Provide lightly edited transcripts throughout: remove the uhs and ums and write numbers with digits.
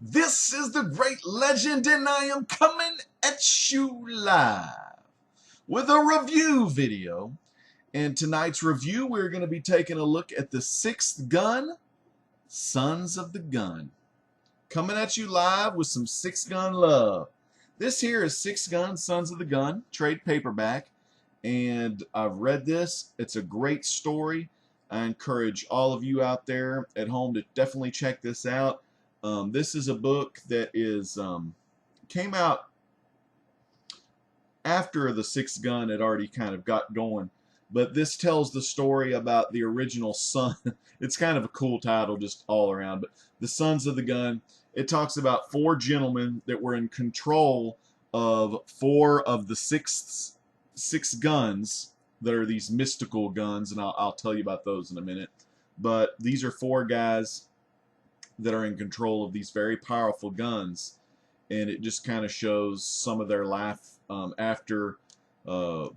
This is the great legend, and I am coming at you live with a review video. In tonight's review, we're going to be taking a look at the sixth gun, Sons of the Gun. Coming at you live with some six gun love. This here is Six Gun, Sons of the Gun, trade paperback, and I've read this. It's a great story. I encourage all of you out there at home to definitely check this out. This is a book that came out after the Sixth Gun had already kind of got going, but this tells the story about the original son. It's kind of a cool title just all around, but the Sons of the Gun. It talks about four gentlemen that were in control of four of the six guns that are these mystical guns, and I'll tell you about those in a minute. But these are four guys that are in control of these very powerful guns, and it just kind of shows some of their life after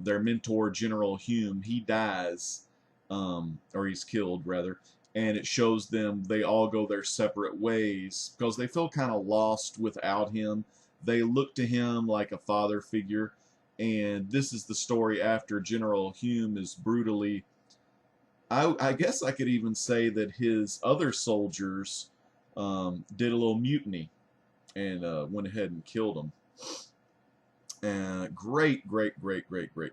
their mentor General Hume, he dies, or he's killed rather, and it shows them they all go their separate ways because they feel kind of lost without him. They look to him like a father figure, and this is the story after General Hume is brutally, I guess I could even say that his other soldiers did a little mutiny and went ahead and killed him. Great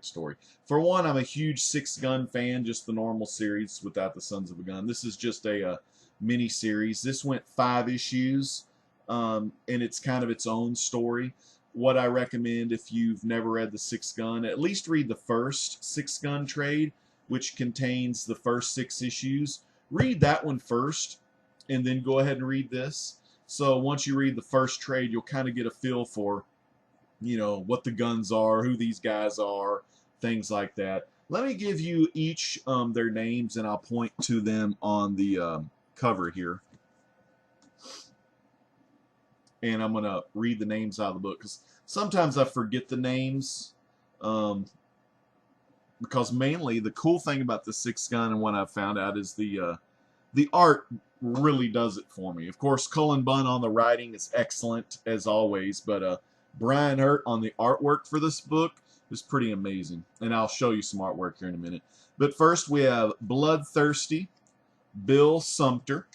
story. For one, I'm a huge Six Gun fan, just the normal series without the Sons of a Gun. This is just a mini series. This went 5 issues, and it's kind of its own story. What I recommend, if you've never read the Six Gun, at least read the first Six Gun trade, which contains the first 6 issues. Read that one first, and then go ahead and read this. So once you read the first trade, you'll kind of get a feel for, you know, what the guns are, who these guys are, things like that. Let me give you each their names, and I'll point to them on the cover here. And I'm going to read the names out of the book, because sometimes I forget the names, because mainly the cool thing about the Six Gun and what I've found out is the art really does it for me. Of course, Cullen Bunn on the writing is excellent, as always, but Brian Hurt on the artwork for this book is pretty amazing. And I'll show you some artwork here in a minute. But first we have Bloodthirsty Bill Sumter.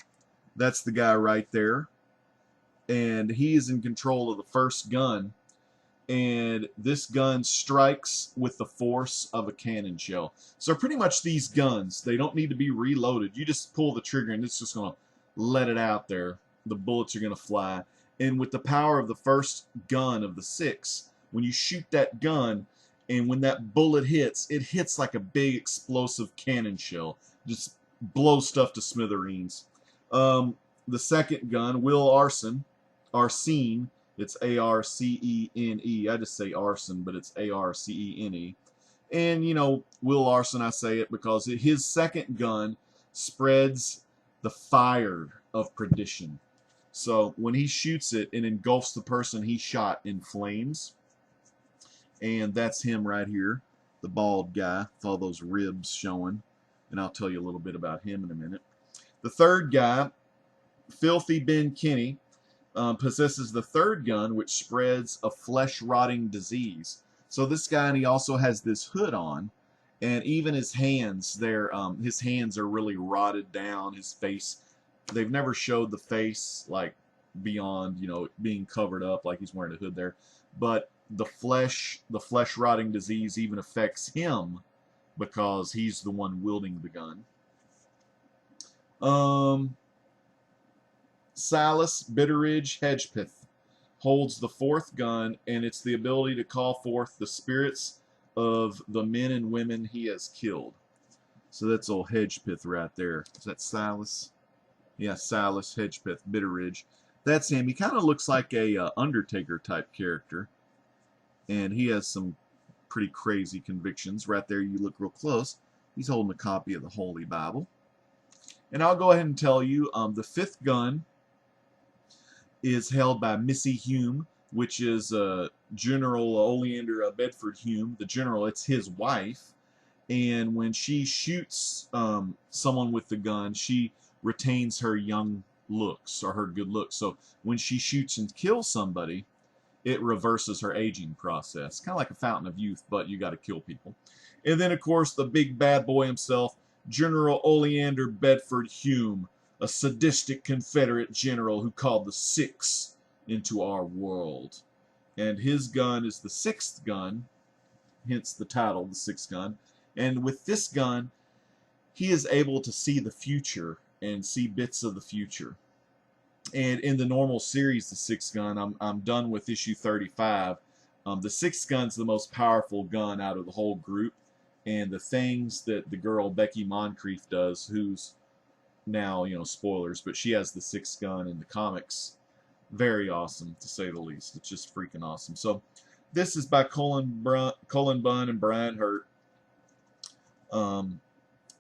That's the guy right there. And he is in control of the first gun. And this gun strikes with the force of a cannon shell. So pretty much these guns, they don't need to be reloaded. You just pull the trigger and it's just going to let it out there. The bullets are going to fly. And with the power of the first gun of the 6, when you shoot that gun and when that bullet hits, it hits like a big explosive cannon shell. Just blows stuff to smithereens. The second gun, Will Arsene, it's A-R-C-E-N-E. I just say arson, but it's A-R-C-E-N-E. And, you know, Will Arsene, I say it because his second gun spreads the fire of perdition. So when he shoots it, it engulfs the person he shot in flames. And that's him right here, the bald guy with all those ribs showing. And I'll tell you a little bit about him in a minute. The third guy, Filthy Ben Kinney, possesses the third gun, which spreads a flesh-rotting disease. So this guy, and he also has this hood on, and even his hands, his hands are really rotted down. His face, they've never showed the face like beyond, you know, being covered up like he's wearing a hood there. But the flesh-rotting disease even affects him because he's the one wielding the gun. Silas Bitteridge Hedgepeth holds the fourth gun, and it's the ability to call forth the spirits of the men and women he has killed. So that's old Hedgepeth right there. Is that Silas? Yeah, Silas Hedgepeth Bitteridge. That's him. He kind of looks like a Undertaker type character, and he has some pretty crazy convictions. Right there, you look real close. He's holding a copy of the Holy Bible. And I'll go ahead and tell you, the fifth gun is held by Missy Hume, which is General Oleander Bedford Hume. The general, it's his wife. And when she shoots someone with the gun, she retains her young looks or her good looks. So when she shoots and kills somebody, it reverses her aging process. Kind of like a fountain of youth, but you got to kill people. And then, of course, the big bad boy himself, General Oleander Bedford Hume, a sadistic Confederate general who called the Six into our world. And his gun is the sixth gun, hence the title, the sixth gun. And with this gun, he is able to see the future and see bits of the future. And in the normal series, the sixth gun, I'm done with issue 35. The sixth gun's the most powerful gun out of the whole group. And the things that the girl Becky Moncrief does, who's now, you know, spoilers, but she has the sixth gun in the comics. Very awesome, to say the least. It's just freaking awesome. So this is by Colin Bunn and Brian Hurt.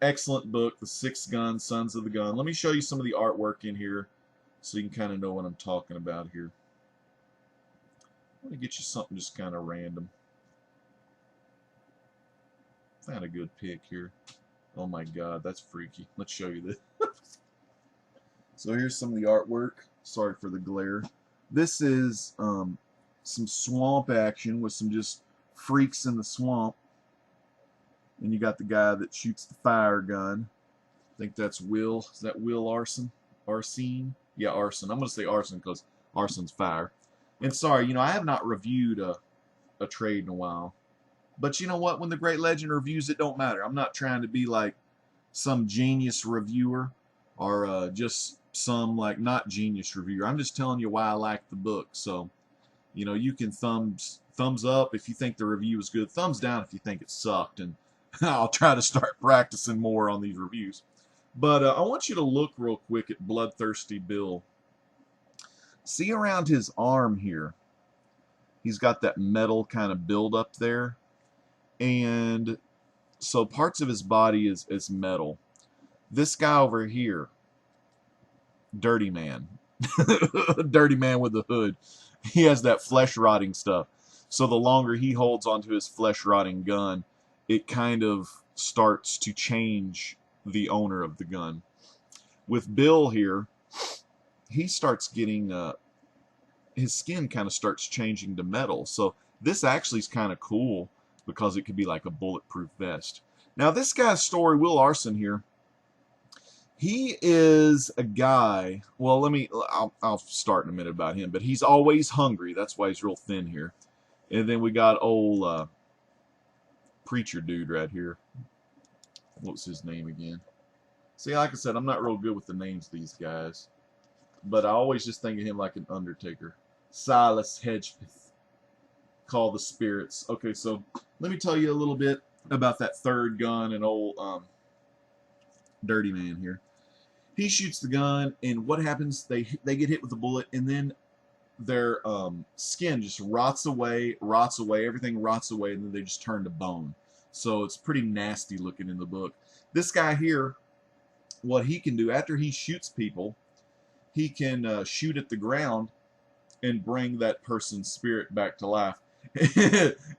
Excellent book, The Sixth Gun, Sons of the Gun. Let me show you some of the artwork in here so you can kind of know what I'm talking about here. Let me get you something just kind of random. Found a good pick here. Oh my god, that's freaky. Let's show you this. So here's some of the artwork. Sorry for the glare. This is some swamp action with some just freaks in the swamp. And you got the guy that shoots the fire gun. I think that's Will. Is that Will Arson? Arsene? Yeah, Arson. I'm going to say Arson because Arson's fire. And sorry, you know, I have not reviewed a trade in a while. But you know what? When the Great Legend reviews, it don't matter. I'm not trying to be like some genius reviewer or just some like not genius reviewer. I'm just telling you why I like the book. So, you know, you can thumbs up if you think the review is good. Thumbs down if you think it sucked. And I'll try to start practicing more on these reviews. But I want you to look real quick at Bloodthirsty Bill. See around his arm here. He's got that metal kind of build up there. And so parts of his body is metal. This guy over here, Dirty Man. Dirty Man with the hood. He has that flesh rotting stuff. So the longer he holds onto his flesh rotting gun, it kind of starts to change the owner of the gun. With Bill here, he starts getting his skin kind of starts changing to metal. So this actually is kind of cool because it could be like a bulletproof vest. Now this guy's story, Will Arson here, he is a guy, well, I'll start in a minute about him, but he's always hungry. That's why he's real thin here. And then we got old preacher dude right here. What's his name again? See, like I said, I'm not real good with the names of these guys, but I always just think of him like an Undertaker. Silas Hedgepeth, call the spirits. Okay, so let me tell you a little bit about that third gun and old Dirty Man here. He shoots the gun, and what happens? They get hit with a bullet, and then their skin just rots away, everything rots away, and then they just turn to bone. So it's pretty nasty looking in the book. This guy here, what he can do after he shoots people, he can shoot at the ground and bring that person's spirit back to life.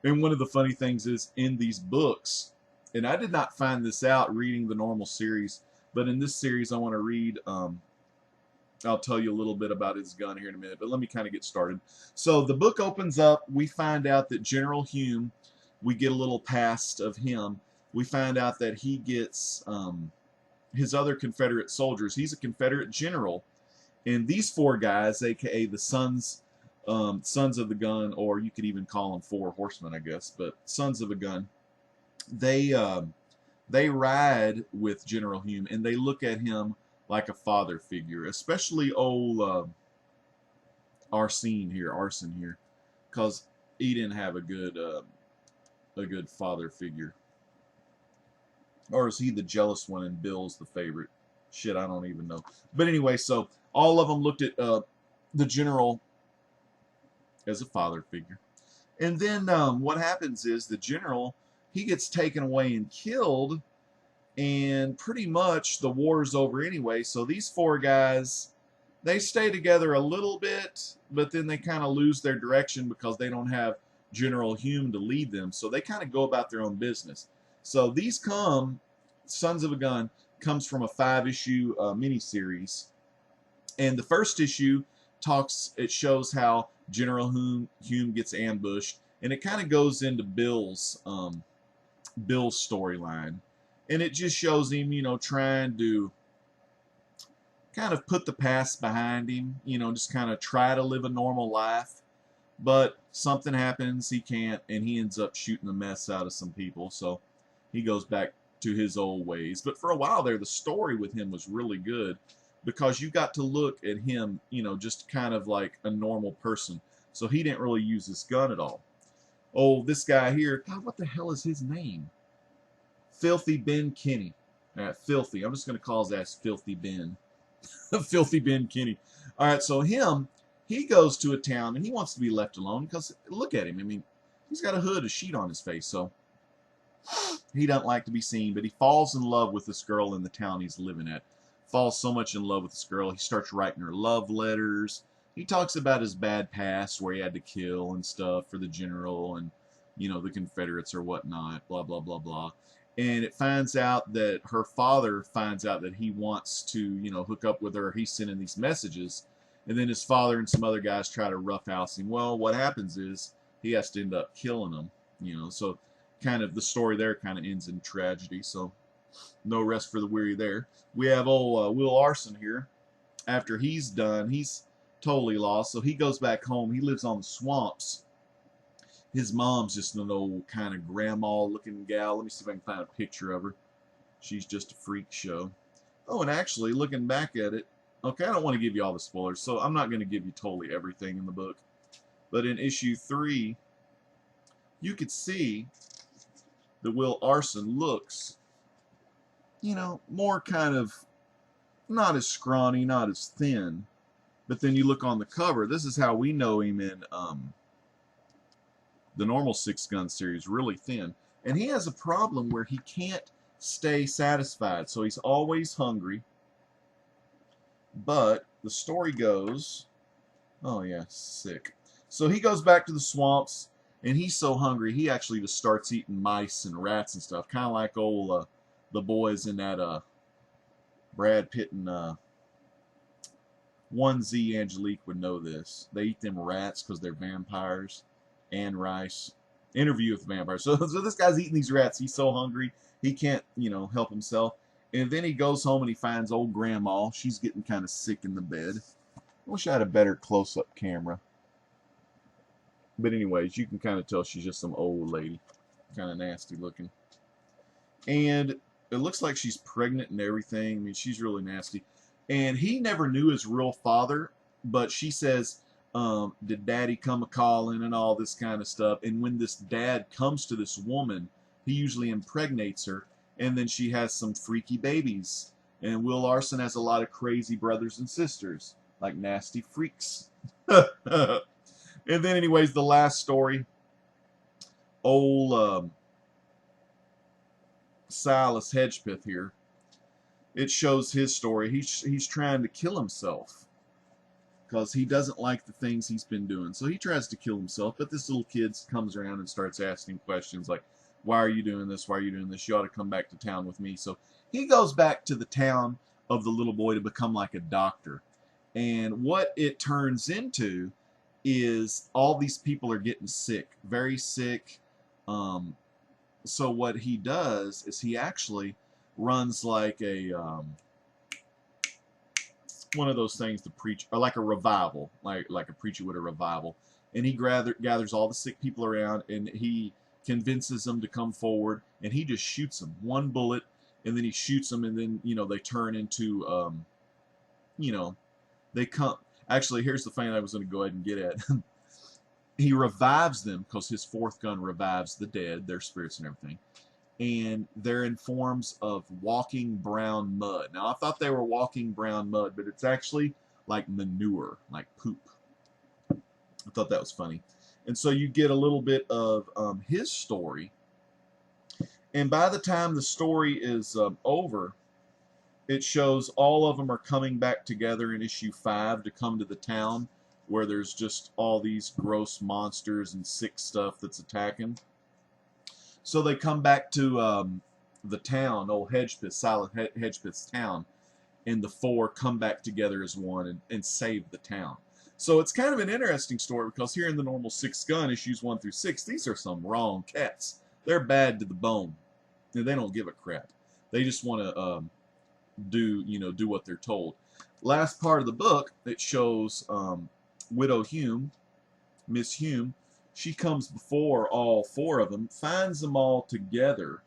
And one of the funny things is in these books, and I did not find this out reading the normal series, but in this series I want to read, I'll tell you a little bit about his gun here in a minute, but let me kind of get started. So the book opens up, we find out that General Hume, we get a little past of him, we find out that he gets his other Confederate soldiers, he's a Confederate general, and these four guys, aka the Sons of the Gun, or you could even call them Four Horsemen, I guess, but Sons of a Gun, they ride with General Hume, and they look at him like a father figure, especially old Arson here, because he didn't have a good father figure. Or is he the jealous one and Bill's the favorite? Shit, I don't even know. But anyway, so all of them looked at the general as a father figure. And then what happens is the general, he gets taken away and killed, and pretty much the war's over anyway. So these four guys, they stay together a little bit, but then they kind of lose their direction because they don't have General Hume to lead them. So they kind of go about their own business. So these Sons of a Gun comes from a 5-issue miniseries And the first issue it shows how General Hume gets ambushed, and it kind of goes into Bill's storyline, and it just shows him, trying to kind of put the past behind him, just kind of try to live a normal life. But something happens, he can't, and he ends up shooting the mess out of some people, so he goes back to his old ways. But for a while there, the story with him was really good, because you got to look at him, just kind of like a normal person. So he didn't really use his gun at all. Oh, this guy here, God, what the hell is his name? Filthy Ben Kinney. Filthy. I'm just going to call his ass Filthy Ben. Filthy Ben Kinney. All right, so he goes to a town, and he wants to be left alone, because look at him. I mean, he's got a hood, a sheet on his face, so he doesn't like to be seen, but he falls in love with this girl in the town he's living at. Falls so much in love with this girl, he starts writing her love letters. He talks about his bad past, where he had to kill and stuff for the general and, the Confederates or whatnot, blah, blah, blah, blah. And it finds out that her father finds out that he wants to, hook up with her. He's sending these messages. And then his father and some other guys try to roughhouse him. Well, what happens is he has to end up killing them, so kind of the story there kind of ends in tragedy. So no rest for the weary there. We have old Will Arson here. After he's done, he's totally lost. So he goes back home. He lives on the swamps. His mom's just an old kind of grandma-looking gal. Let me see if I can find a picture of her. She's just a freak show. Oh, and actually, looking back at it, okay, I don't want to give you all the spoilers, so I'm not going to give you totally everything in the book. But in issue 3, you could see that Will Arson looks, more kind of, not as scrawny, not as thin. But then you look on the cover, this is how we know him in the normal 6-gun series, really thin. And he has a problem where he can't stay satisfied, so he's always hungry. But the story goes, oh yeah, sick. So he goes back to the swamps, and he's so hungry, he actually just starts eating mice and rats and stuff, kind of like old the boys in that Brad Pitt and 1Z Angelique would know this. They eat them rats because they're vampires. Anne Rice. Interview with the Vampire. So this guy's eating these rats. He's so hungry, he can't, help himself. And then he goes home and he finds old grandma. She's getting kind of sick in the bed. I wish I had a better close-up camera. But anyways, you can kind of tell she's just some old lady. Kind of nasty looking. And it looks like she's pregnant and everything. I mean, she's really nasty. And he never knew his real father, but she says, did daddy come a-calling and all this kind of stuff. And when this dad comes to this woman, he usually impregnates her, and then she has some freaky babies. And Will Arson has a lot of crazy brothers and sisters, like nasty freaks. And then anyways, the last story, old Silas Hedgepeth here, it shows his story. He's trying to kill himself, because he doesn't like the things he's been doing. So he tries to kill himself, but this little kid comes around and starts asking questions like, why are you doing this? Why are you doing this? You ought to come back to town with me. So he goes back to the town of the little boy to become like a doctor. And what it turns into is all these people are getting sick, very sick. So what he does is he actually runs like a... one of those things to preach, or like a revival, like a preacher would a revival. And he gathers all the sick people around, and he convinces them to come forward, and he just shoots them one bullet, and then he shoots them, and then they turn into they come. Actually, here's the thing I was going to go ahead and get at. He revives them, because his 4th gun revives the dead, their spirits and everything. And they're in forms of walking brown mud. Now, I thought they were walking brown mud, but it's actually like manure, like poop. I thought that was funny. And so you get a little bit of his story. And by the time the story is over, it shows all of them are coming back together in issue 5 to come to the town where there's just all these gross monsters and sick stuff that's attacking. So they come back to the town, old Hedgepeth, Silent Hedgepeth's town, and the four come back together as one and save the town. So it's kind of an interesting story because here in the normal Six Gun issues 1 through 6, these are some wrong cats. They're bad to the bone. They don't give a crap. They just want to do what they're told. Last part of the book, it shows Widow Hume, Miss Hume. She comes before all four of them, finds them all together,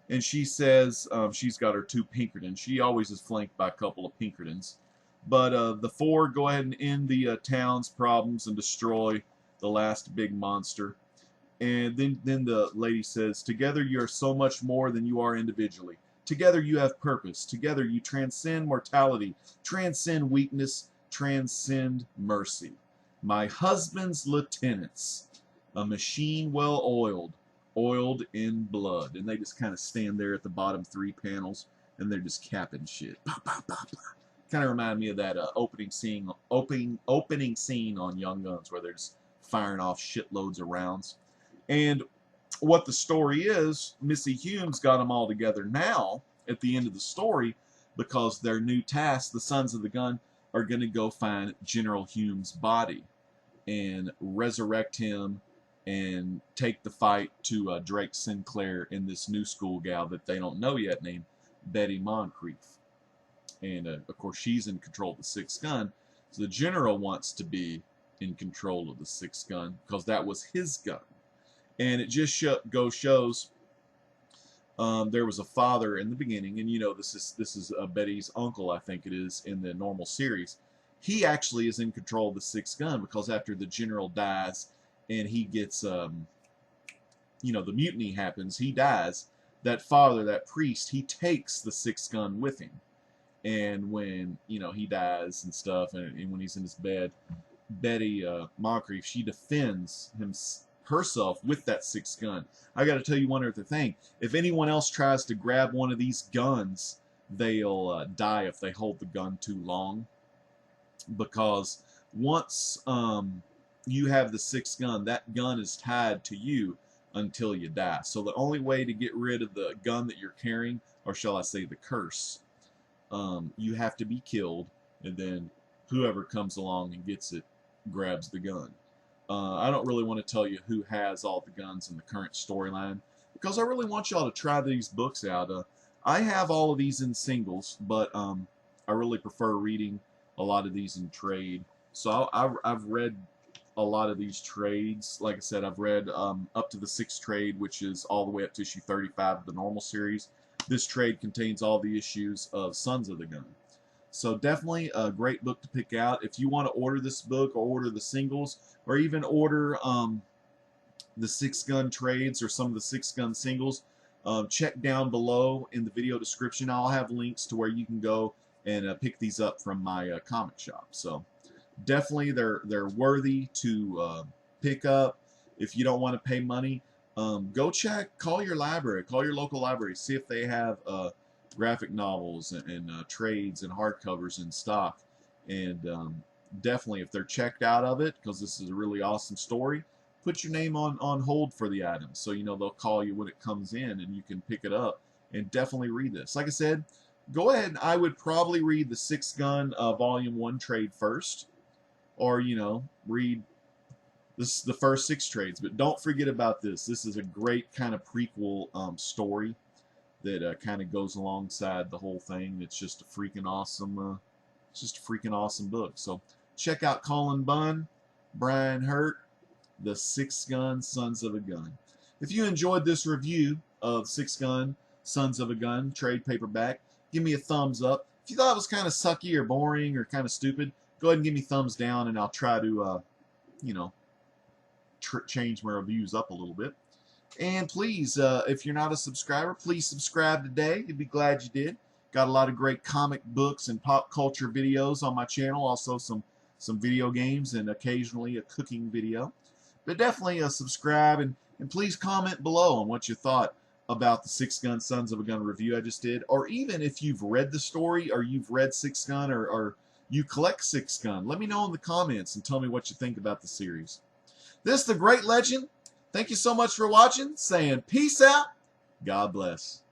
and she says she's got her 2 Pinkertons. She always is flanked by a couple of Pinkertons. But the four go ahead and end the town's problems and destroy the last big monster. And then the lady says, together you are so much more than you are individually. Together you have purpose. Together you transcend mortality, transcend weakness, transcend mercy. My husband's lieutenants, a machine well oiled, oiled in blood. And they just kind of stand there at the bottom 3 panels, and they're just capping shit. Kind of remind me of that opening scene on Young Guns, where they're just firing off shitloads of rounds. And what the story is, Missy Hume's got them all together now at the end of the story because their new task, the Sons of the Gun, are going to go find General Hume's body and resurrect him and take the fight to Drake Sinclair and this new school gal that they don't know yet named Betty Moncrief. And of course she's in control of the Six Gun, so the general wants to be in control of the Six Gun because that was his gun. And it just shows there was a father in the beginning, and this is Betty's uncle, I think it is, in the normal series. He actually is in control of the Six Gun because after the general dies and he gets the mutiny happens, he dies. That father, that priest, he takes the Six Gun with him. And when he dies and stuff, and when he's in his bed, Betty Moncrief, she defends herself with that Six Gun. I got to tell you one other thing: if anyone else tries to grab one of these guns, they'll die if they hold the gun too long. Because once you have the Six Gun, that gun is tied to you until you die. So the only way to get rid of the gun that you're carrying, or shall I say the curse, you have to be killed, and then whoever comes along and gets it grabs the gun. I don't really want to tell you who has all the guns in the current storyline because I really want y'all to try these books out. I have all of these in singles, but I really prefer reading a lot of these in trade. So I've read a lot of these trades. Like I said, I've read up to the 6th trade, which is all the way up to issue 35 of the normal series. This trade contains all the issues of Sons of the Gun. So definitely a great book to pick out. If you want to order this book or order the singles or even order the Six Gun trades or some of the Six Gun singles, check down below in the video description. I'll have links to where you can go and pick these up from my comic shop. So definitely they're worthy to pick up. If you don't want to pay money, go call your library, call your local library, see if they have graphic novels and trades and hardcovers in stock. And definitely, if they're checked out of it, because this is a really awesome story, put your name on hold for the item, so they'll call you when it comes in and you can pick it up and definitely read this. Like I said, go ahead and I would probably read the Six Gun Volume 1 trade first, or read the first 6 trades. But don't forget about this. This is a great kind of prequel story that kind of goes alongside the whole thing. It's just a freaking awesome book. So check out Colin Bunn, Brian Hurt, the Six Gun Sons of a Gun. If you enjoyed this review of Six Gun Sons of a Gun trade paperback, give me a thumbs up. If you thought it was kind of sucky or boring or kind of stupid, go ahead and give me thumbs down, and I'll try to change my reviews up a little bit. And please, if you're not a subscriber, please subscribe today. You'd be glad you did. Got a lot of great comic books and pop culture videos on my channel. Also some video games and occasionally a cooking video. But definitely subscribe, and please comment below on what you thought about the Six Gun Sons of a Gun review I just did. Or even if you've read the story, or you've read Six Gun, or you collect Six Gun. Let me know in the comments and tell me what you think about the series. This is the Great Legend. Thank you so much for watching. Saying peace out. God bless.